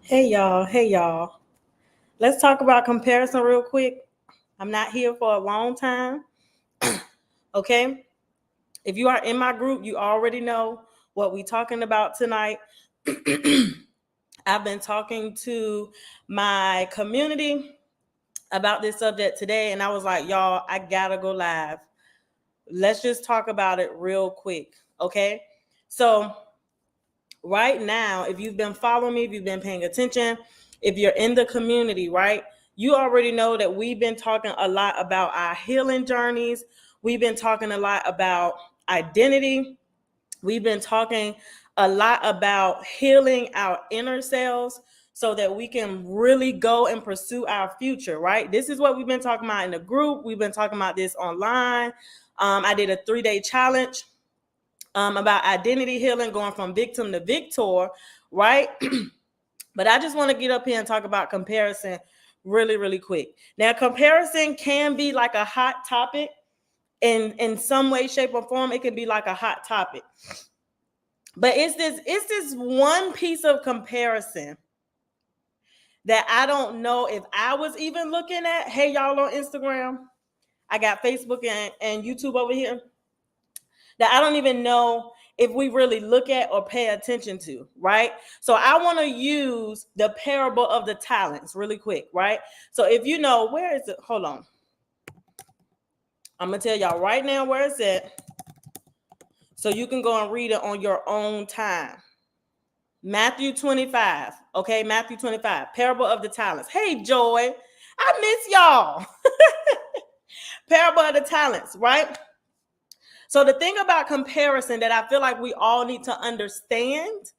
Hey y'all, hey y'all. Let's talk about comparison real quick. I'm not here for a long time. Okay? If you are in my group, you already know what we're talking about tonight. I've been talking to my community about this subject today, and I was like, y'all, I gotta go live. Let's just talk about it real quick. Okay? So, right now, if you've been following me, if you've been paying attention, if you're in the community, right, you already know that we've been talking a lot about our healing journeys. We've been talking a lot about identity. We've been talking a lot about healing our inner selves so that we can really go and pursue our future, right? This is what we've been talking about in the group. We've been talking about this online. I did a 3-day challenge about identity healing, going from victim to victor, right? But I just want to get up here and talk about comparison really, really quick. Now, comparison can be like a hot topic in some way, shape, or form. It can be like a hot topic. But it's this one piece of comparison that I don't know if I was even looking at. Hey, y'all on Instagram. I got Facebook and YouTube over here. That I don't even know if we really look at or pay attention to, right? So I want to use the parable of the talents really quick, right? So if you know, where is it? Hold on. I'm going to tell y'all right now where it's at so you can go and read it on your own time. Matthew 25, okay? Matthew 25, parable of the talents. Hey, Joy, I miss y'all. Parable of the talents, right? So the thing about comparison that I feel like we all need to understand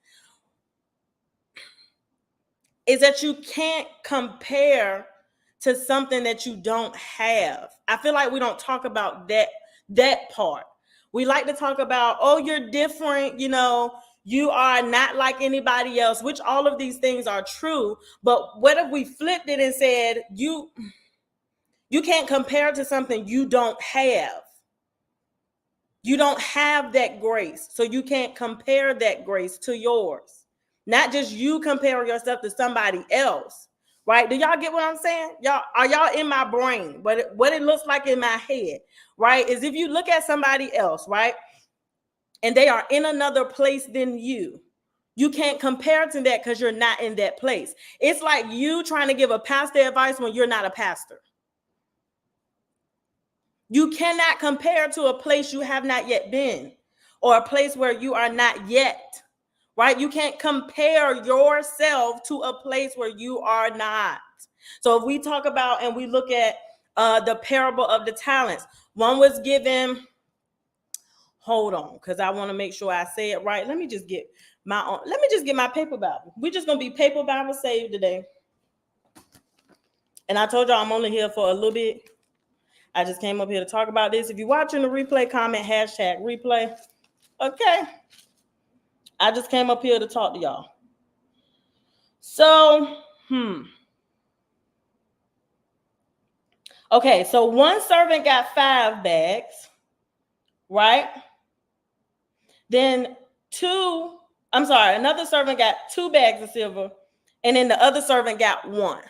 is that you can't compare to something that you don't have. I feel like we don't talk about that part. We like to talk about, oh, you're different, you are not like anybody else, which all of these things are true. But what if we flipped it and said, you can't compare to something you don't have? You don't have that grace, so you can't compare that grace to yours. Not just you compare yourself to somebody else, right? Do y'all get what I'm saying? Are y'all in my brain? What it looks like in my head, right? Is if you look at somebody else, right, and they are in another place than you can't compare to that because you're not in that place. It's like you trying to give a pastor advice when you're not a pastor. You cannot compare to a place you have not yet been or a place where you are not yet, right? You can't compare yourself to a place where you are not. So if we talk about and we look at the parable of the talents, one was given, hold on, because I want to make sure I say it right. Let me just get my paper Bible. We're just going to be paper Bible saved today. And I told y'all I'm only here for a little bit. I just came up here to talk about this. If you're watching the replay, comment #replay. Okay. I just came up here to talk to y'all. So, Okay, so one servant got 5 bags, right? Then another servant got 2 bags of silver, and then the other servant got 1.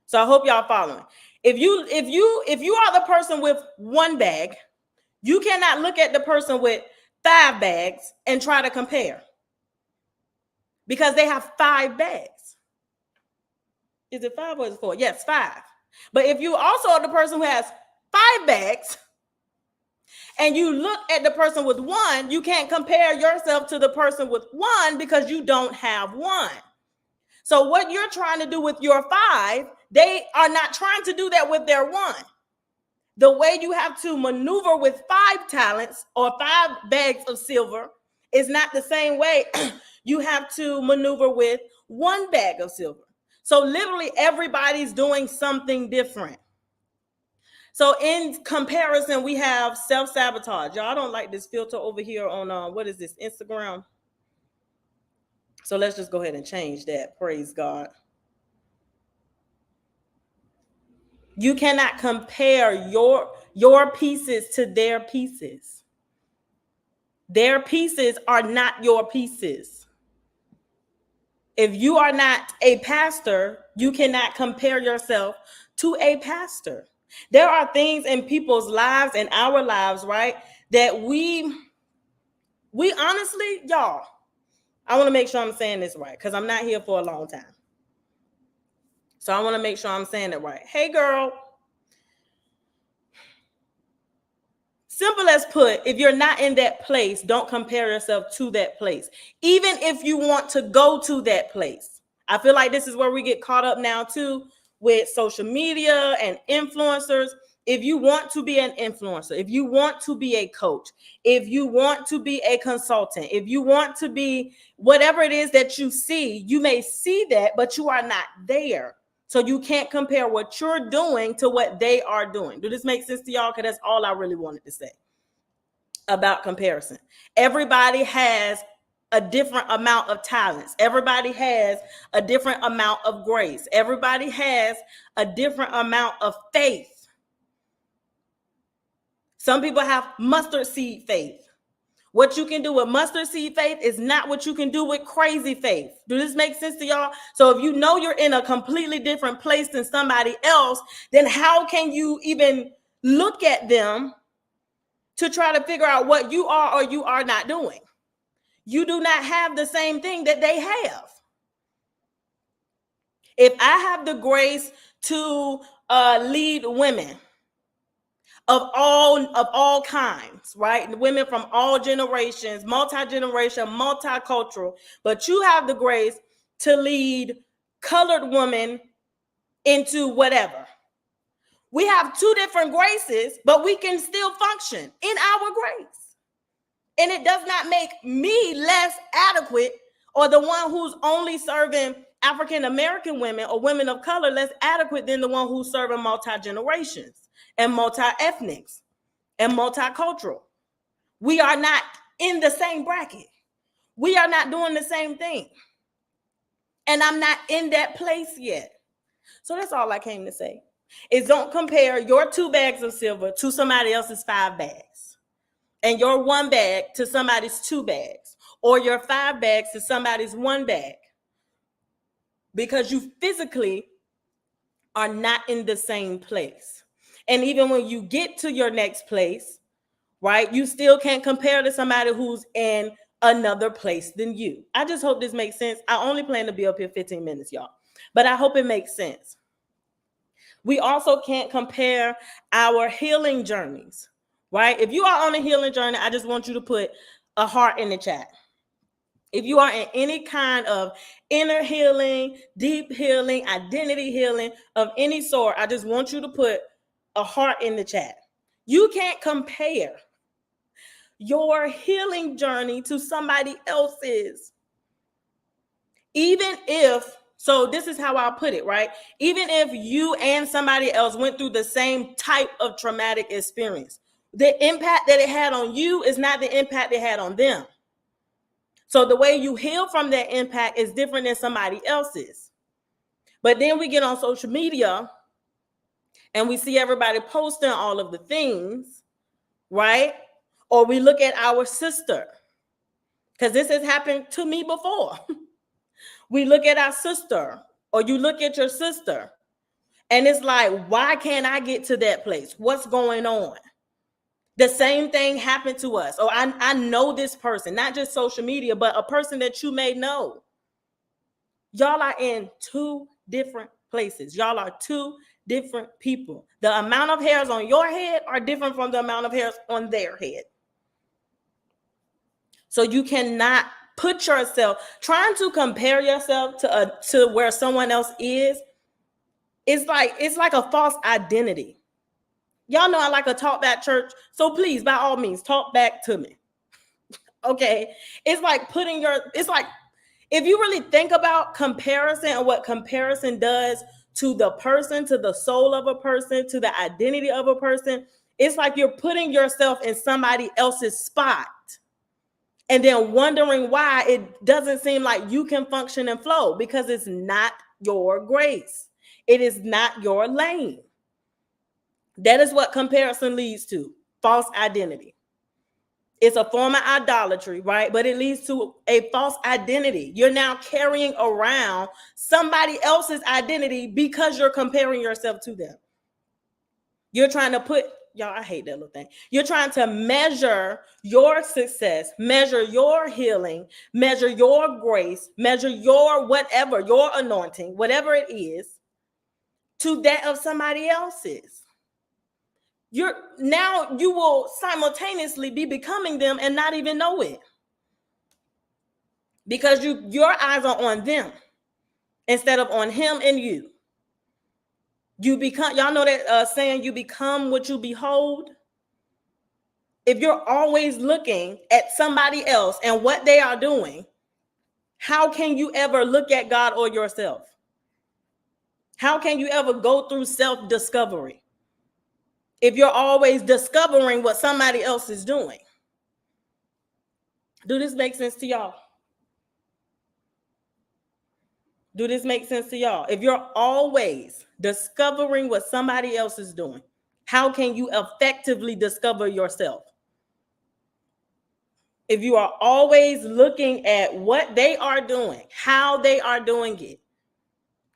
So I hope y'all following. If you are the person with 1 bag, you cannot look at the person with 5 bags and try to compare because they have 5 bags. Is it 5 or is it 4? Yes, 5. But if you also are the person who has 5 bags and you look at the person with 1, you can't compare yourself to the person with 1 because you don't have 1. So what you're trying to do with your 5, they are not trying to do that with their 1. The way you have to maneuver with 5 talents or 5 bags of silver is not the same way you have to maneuver with 1 bag of silver. So literally everybody's doing something different. So in comparison, we have self-sabotage. Y'all don't like this filter over here on what is this, Instagram? So let's just go ahead and change that. Praise God. You cannot compare your pieces to their pieces. Their pieces are not your pieces. If you are not a pastor, you cannot compare yourself to a pastor. There are things in people's lives and our lives, right, that we honestly, y'all, I want to make sure I'm saying this right because I'm not here for a long time. So I want to make sure I'm saying it right. Hey, girl. Simple as put, if you're not in that place, don't compare yourself to that place. Even if you want to go to that place. I feel like this is where we get caught up now too with social media and influencers. If you want to be an influencer, if you want to be a coach, if you want to be a consultant, if you want to be whatever it is that you see, you may see that, but you are not there. So you can't compare what you're doing to what they are doing. Do this make sense to y'all? Because that's all I really wanted to say about comparison. Everybody has a different amount of talents. Everybody has a different amount of grace. Everybody has a different amount of faith. Some people have mustard seed faith. What you can do with mustard seed faith is not what you can do with crazy faith. Do this make sense to y'all? So if you know you're in a completely different place than somebody else, then how can you even look at them to try to figure out what you are or you are not doing? You do not have the same thing that they have. If I have the grace to lead women of all kinds, right? Women from all generations, multi-generation, multicultural, but you have the grace to lead colored women into whatever. We have two different graces, but we can still function in our grace. And it does not make me less adequate or the one who's only serving African-American women or women of color less adequate than the one who's serving multi-generations and multi-ethnics and multicultural. We are not in the same bracket. We are not doing the same thing. And I'm not in that place yet. So that's all I came to say, is don't compare your 2 bags of silver to somebody else's 5 bags, and your 1 bag to somebody's 2 bags, or your 5 bags to somebody's 1 bag, because you physically are not in the same place. And even when you get to your next place, right, you still can't compare to somebody who's in another place than you. I just hope this makes sense. I only plan to be up here 15 minutes, y'all, but I hope it makes sense. We also can't compare our healing journeys, right? If you are on a healing journey, I just want you to put a heart in the chat. If you are in any kind of inner healing, deep healing, identity healing of any sort, I just want you to put a heart in the chat. You can't compare your healing journey to somebody else's. Even if, so this is how I'll put it, right? Even if you and somebody else went through the same type of traumatic experience, the impact that it had on you is not the impact it had on them. So the way you heal from that impact is different than somebody else's. But then we get on social media and we see everybody posting all of the things, right? Or we look at our sister, because this has happened to me before. We look at our sister, or you look at your sister, and it's like, why can't I get to that place? What's going on? The same thing happened to us. Or I know this person, not just social media, but a person that you may know. Y'all are in 2 different places. Y'all are 2 different people. The amount of hairs on your head are different from the amount of hairs on their head. So you cannot put yourself, trying to compare yourself to where someone else is. It's like a false identity. Y'all know I like a talk back church. So please, by all means, talk back to me. Okay. It's like it's like, if you really think about comparison and what comparison does to the person, to the soul of a person, to the identity of a person, it's like you're putting yourself in somebody else's spot and then wondering why it doesn't seem like you can function and flow, because it's not your grace. It is not your lane. That is what comparison leads to, false identity. It's a form of idolatry, right? But it leads to a false identity. You're now carrying around somebody else's identity because you're comparing yourself to them. You're trying to put, y'all, I hate that little thing. You're trying to measure your success, measure your healing, measure your grace, measure your whatever, your anointing, whatever it is, to that of somebody else's. You will simultaneously be becoming them and not even know it, because your eyes are on them instead of on him and you. You become, y'all know that saying, you become what you behold. If you're always looking at somebody else and what they are doing, how can you ever look at God or yourself? How can you ever go through self-discovery if you're always discovering what somebody else is doing? Do this make sense to y'all? Do this make sense to y'all? If you're always discovering what somebody else is doing, how can you effectively discover yourself? If you are always looking at what they are doing, how they are doing it,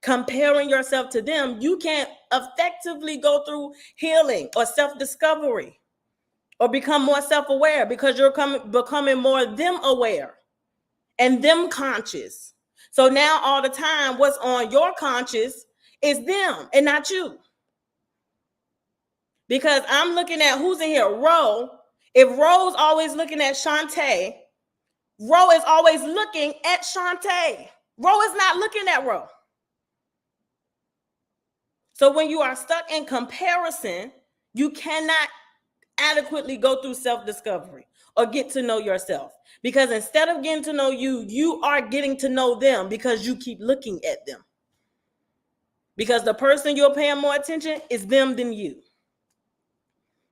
comparing yourself to them, you can't effectively go through healing or self-discovery or become more self-aware, because you're becoming more them-aware and them-conscious. So now all the time, what's on your conscious is them and not you. Because I'm looking at who's in here. Ro. If Ro's always looking at Shantae, Ro is always looking at Shantae. Ro is not looking at Ro. So when you are stuck in comparison, you cannot adequately go through self-discovery or get to know yourself. Because instead of getting to know you, you are getting to know them because you keep looking at them. Because the person you're paying more attention is them than you.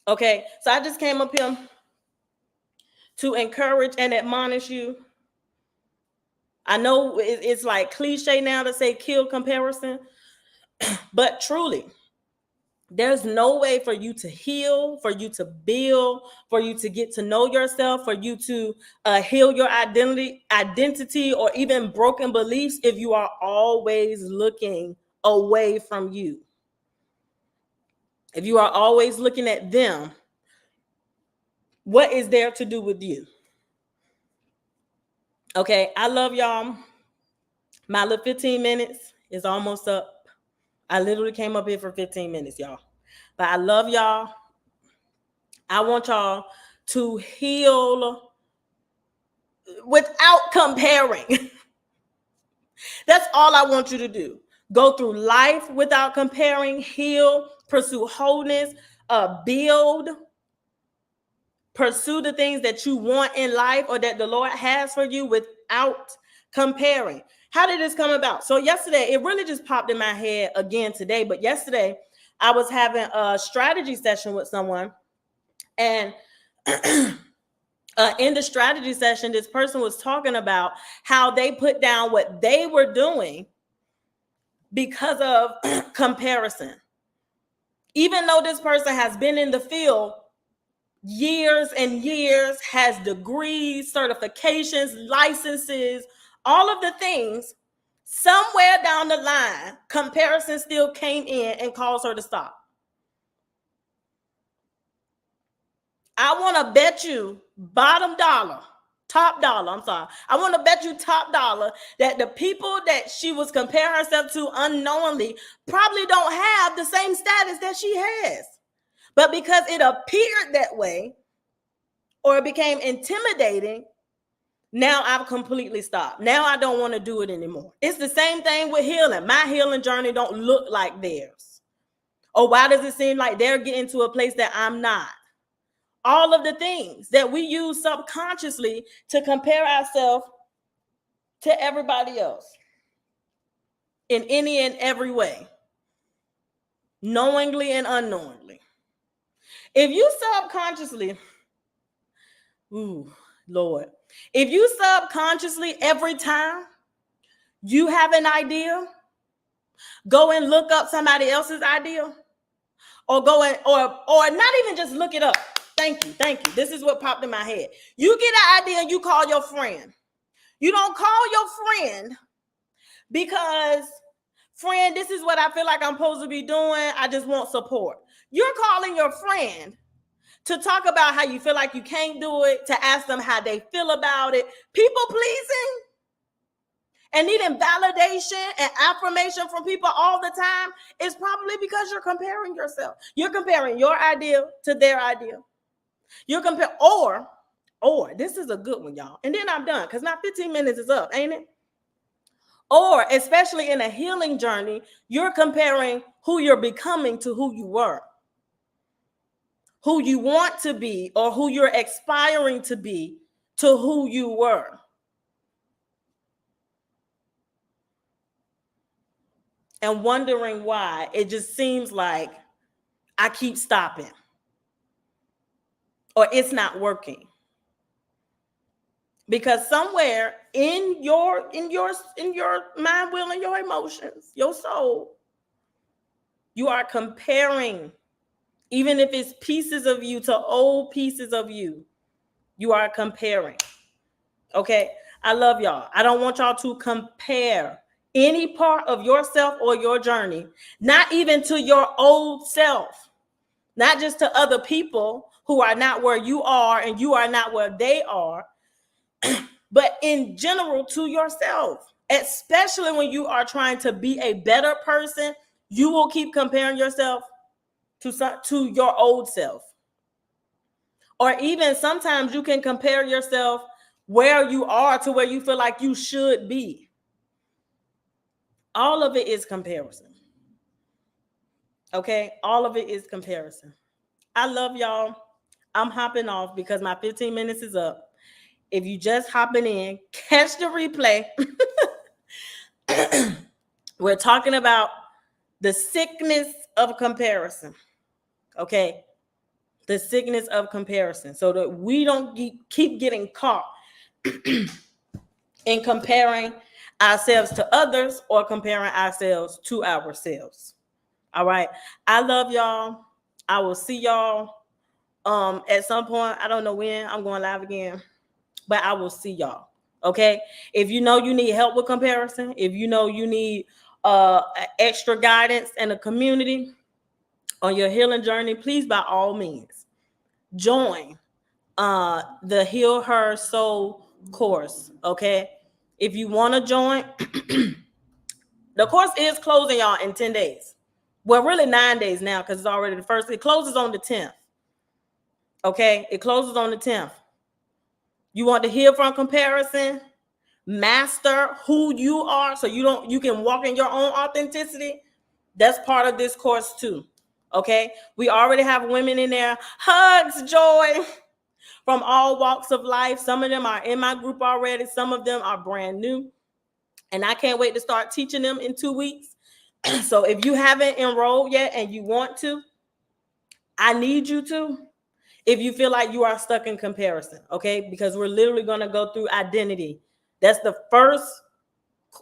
Okay, so I just came up here to encourage and admonish you. I know it's like cliche now to say kill comparison, but truly, there's no way for you to heal, for you to build, for you to get to know yourself, for you to heal your identity, or even broken beliefs if you are always looking away from you. If you are always looking at them, what is there to do with you? Okay, I love y'all. My little 15 minutes is almost up. I literally came up here for 15 minutes, y'all. But I love y'all. I want y'all to heal without comparing. That's all I want you to do. Go through life without comparing, heal, pursue wholeness, build, pursue the things that you want in life or that the Lord has for you without comparing. How did this come about? So yesterday, it really just popped in my head again today, but yesterday I was having a strategy session with someone, and in the strategy session, this person was talking about how they put down what they were doing because of comparison. Even though this person has been in the field years and years, has degrees, certifications, licenses, all of the things, somewhere down the line, comparison still came in and caused her to stop. I want to bet you top dollar, I want to bet you top dollar that the people that she was comparing herself to unknowingly probably don't have the same status that she has. But because it appeared that way or it became intimidating, now I've completely stopped. Now I don't want to do it anymore. It's the same thing with healing. My healing journey don't look like theirs. Or why does it seem like they're getting to a place that I'm not? All of the things that we use subconsciously to compare ourselves to everybody else in any and every way, knowingly and unknowingly. If you subconsciously, Lord, if you subconsciously every time you have an idea, go and look up somebody else's idea, or go and or not even just look it up, Thank you. This is what popped in my head. You get an idea and you call your friend. You don't call your friend because, friend, this is what I feel like I'm supposed to be doing. I just want support. You're calling your friend to talk about how you feel like you can't do it, to ask them how they feel about it. People pleasing and needing validation and affirmation from people all the time is probably because you're comparing yourself. You're comparing your idea to their idea. You're comparing, or this is a good one, y'all. And then I'm done because now 15 minutes is up, ain't it? Or especially in a healing journey, you're comparing who you're becoming to who you were, who you want to be, or who you're aspiring to be to who you were. And wondering why it just seems like I keep stopping or it's not working. Because somewhere in your mind, will, and your emotions, your soul, you are comparing, even if it's pieces of you to old pieces of you, you are comparing. Okay, I love y'all. I don't want y'all to compare any part of yourself or your journey, not even to your old self, not just to other people who are not where you are and you are not where they are, but in general to yourself, especially when you are trying to be a better person. You will keep comparing yourself to your old self. Or even sometimes you can compare yourself where you are to where you feel like you should be. All of it is comparison. Okay? All of it is comparison. I love y'all. I'm hopping off because my 15 minutes is up. If you just hopping in, catch the replay. We're talking about the sickness of comparison. Okay? The sickness of comparison, so that we don't keep getting caught in comparing ourselves to others or comparing ourselves to ourselves. All right. I love y'all. I will see y'all at some point. I don't know when I'm going live again, but I will see y'all. Okay. If you know you need help with comparison, if you know you need extra guidance and a community on your healing journey, please, by all means, join the Heal Her Soul course. Okay. If you want to join, the course is closing, y'all, in 10 days. Well, really 9 days now because it's already the first. It closes on the 10th. Okay. It closes on the 10th. You want to heal from comparison, master who you are so you can walk in your own authenticity. That's part of this course too. Okay. We already have women in there. Hugs, Joy, from all walks of life. Some of them are in my group already. Some of them are brand new. And I can't wait to start teaching them in 2 weeks. So if you haven't enrolled yet and you want to, I need you to, if you feel like you are stuck in comparison, okay? Because we're literally going to go through identity. That's the first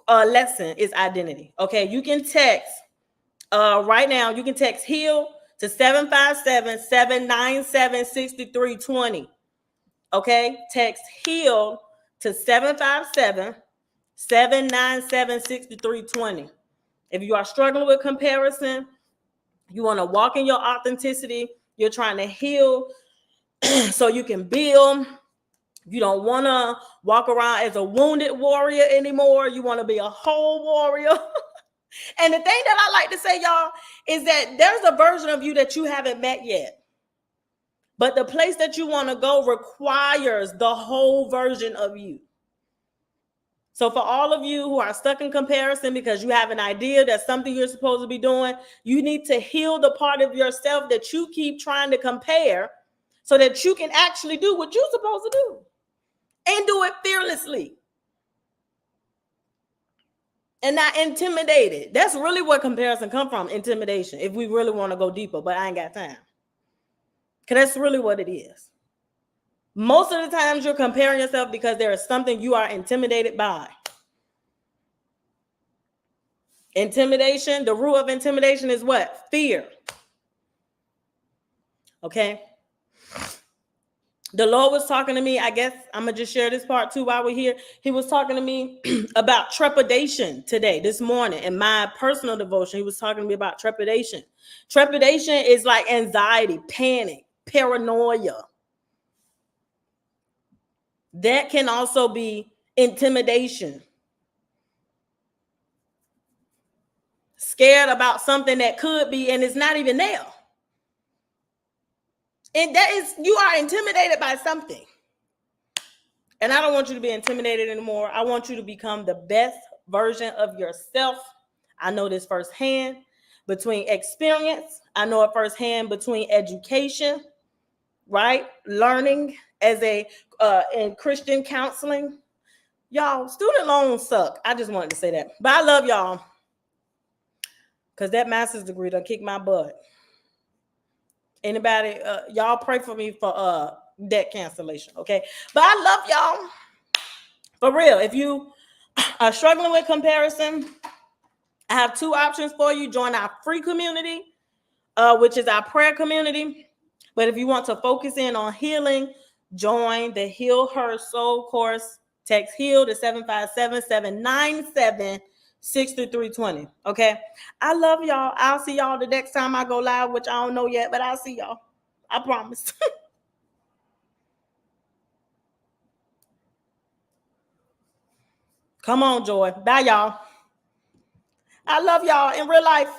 lesson is identity, okay? You can text right now. You can text HEAL to 757-797-6320. Okay, text HEAL to 757-797-6320. If you are struggling with comparison, you want to walk in your authenticity, you're trying to heal so you can build. You don't want to walk around as a wounded warrior anymore. You want to be a whole warrior. And the thing that I like to say, y'all, is that there's a version of you that you haven't met yet. But the place that you want to go requires the whole version of you. So for all of you who are stuck in comparison because you have an idea that's something you're supposed to be doing, you need to heal the part of yourself that you keep trying to compare so that you can actually do what you're supposed to do and do it fearlessly and not intimidated. That's really where comparison comes from, intimidation, if we really want to go deeper, but I ain't got time. Because that's really what it is. Most of the times you're comparing yourself because there is something you are intimidated by. Intimidation, the root of intimidation is what? Fear. Okay? The Lord was talking to me. I guess I'm going to just share this part too while we're here. He was talking to me about trepidation today, this morning, in my personal devotion. He was talking to me about trepidation. Trepidation is like anxiety, panic, paranoia. That can also be intimidation. Scared about something that could be and it's not even there. And that is, you are intimidated by something. And I don't want you to be intimidated anymore. I want you to become the best version of yourself. I know this firsthand between experience. I know it firsthand between education, right? Learning as in Christian counseling. Y'all, student loans suck. I just wanted to say that. But I love y'all. Because that master's degree done kicked my butt. Anybody, y'all pray for me for debt cancellation, okay? But I love y'all. For real, if you are struggling with comparison, I have two options for you. Join our free community, which is our prayer community. But if you want to focus in on healing, join the Heal Her Soul course. Text HEAL to 757-797-6320. Okay. I love y'all. I'll see y'all the next time I go live, which I don't know yet, but I'll see y'all. I promise. Come on, Joy. Bye, y'all. I love y'all in real life.